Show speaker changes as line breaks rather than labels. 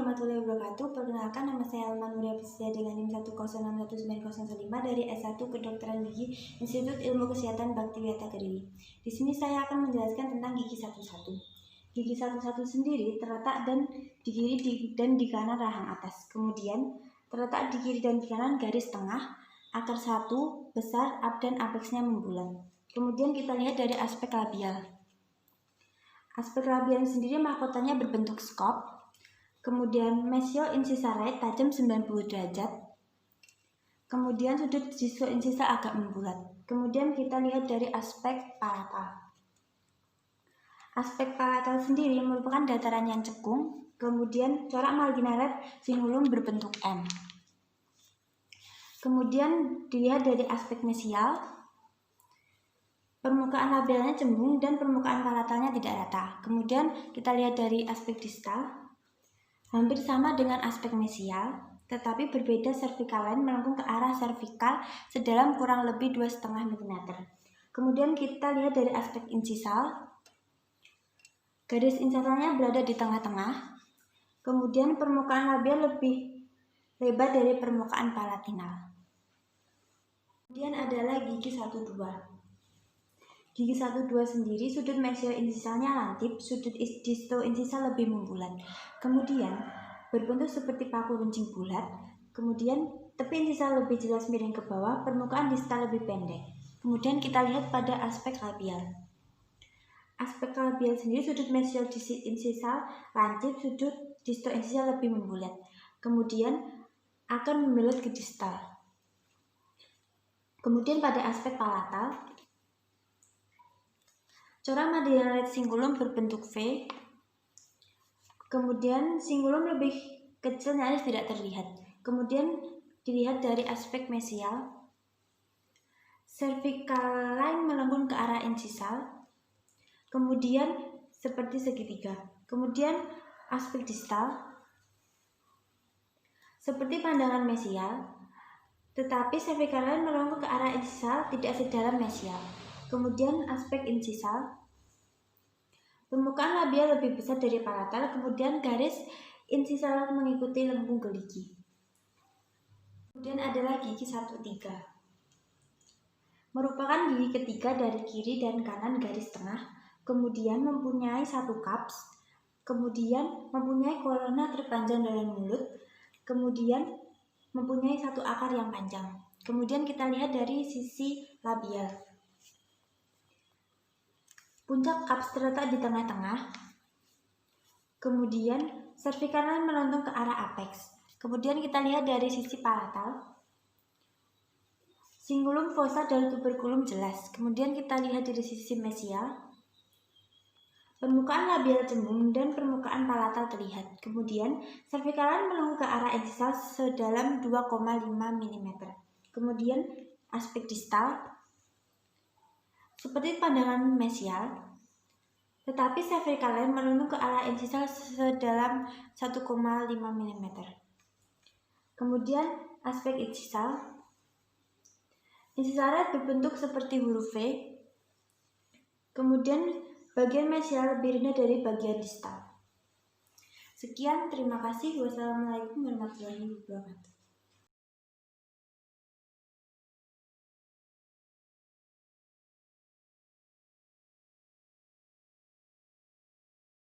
warahmatullahi wabarakatuh. Perkenalkan, nama saya Alma Nuria Priscilla dengan NIM 1011915 dari S1 Kedokteran Gigi Institut Ilmu Kesehatan Baktiwiyata Kediri. Di sini saya akan menjelaskan tentang gigi 11. Gigi 11 sendiri terletak di kiri dan di kanan rahang atas. Kemudian terletak di kiri dan di kanan garis tengah, akar 1 besar dan apeksnya membulat. Kemudian kita lihat dari aspek labial. Aspek labial sendiri mahkotanya berbentuk skop, kemudian mesio-insisa right tajam 90 derajat, kemudian sudut disto-insisa agak membulat. Kemudian kita lihat dari aspek palatal. Aspek palatal sendiri merupakan dataran yang cekung, kemudian corak marginalis cingulum berbentuk M. Kemudian dilihat dari aspek mesial, permukaan labialnya cembung dan permukaan palatalnya tidak rata. Kemudian kita lihat dari aspek distal, hampir sama dengan aspek mesial, tetapi berbeda cervical line melengkung ke arah cervical sedalam kurang lebih 2,5 mm. Kemudian kita lihat dari aspek insisal, garis insisalnya berada di tengah-tengah. Kemudian permukaan labial lebih lebar dari permukaan palatinal. Kemudian adalah gigi 12. Gigi 12 sendiri sudut mesio-insisalnya lantip, sudut disto-insisa lebih membulat. Kemudian berbentuk seperti paku runcing bulat. Kemudian tepi insisa lebih jelas miring ke bawah, permukaan distal lebih pendek. Kemudian kita lihat pada aspek labial. Aspek labial sendiri sudut mesio-insisa lantip, sudut disto-insisa lebih membulat. Kemudian akan membelut ke distal. Kemudian pada aspek palatal, corak marginalis cingulum berbentuk V, kemudian cingulum lebih kecil nyaris tidak terlihat. Kemudian dilihat dari aspek mesial, cervical line melengkung ke arah insisal, kemudian seperti segitiga. Kemudian aspek distal, seperti pandangan mesial, tetapi cervical line melengkung ke arah insisal tidak sedalam mesial. Kemudian aspek insisal, permukaan labial lebih besar dari palatal, kemudian garis insisal mengikuti lengkung gerigi. Kemudian adalah gigi 13. Merupakan gigi ketiga dari kiri dan kanan garis tengah, kemudian mempunyai satu cups, kemudian mempunyai korona terpanjang dalam mulut, kemudian mempunyai satu akar yang panjang. Kemudian kita lihat dari sisi labial. Puncak cups terletak di tengah-tengah, kemudian cervical line melengkung ke arah apex. Kemudian kita lihat dari sisi palatal, cingulum, fossa, dan tuberculum jelas. Kemudian kita lihat dari sisi mesial, permukaan labial cembung dan permukaan palatal terlihat. Kemudian cervical line melengkung ke arah insisal sedalam 2,5 mm. Kemudian aspek distal, seperti pandangan mesial, tetapi cervical line melengkung ke arah insisal sedalam 1,5 mm. Kemudian aspek insisal, insisal right berbentuk seperti huruf V. Kemudian bagian mesial lebih rendah dari bagian distal. Sekian, terima kasih. Wassalamualaikum warahmatullahi wabarakatuh.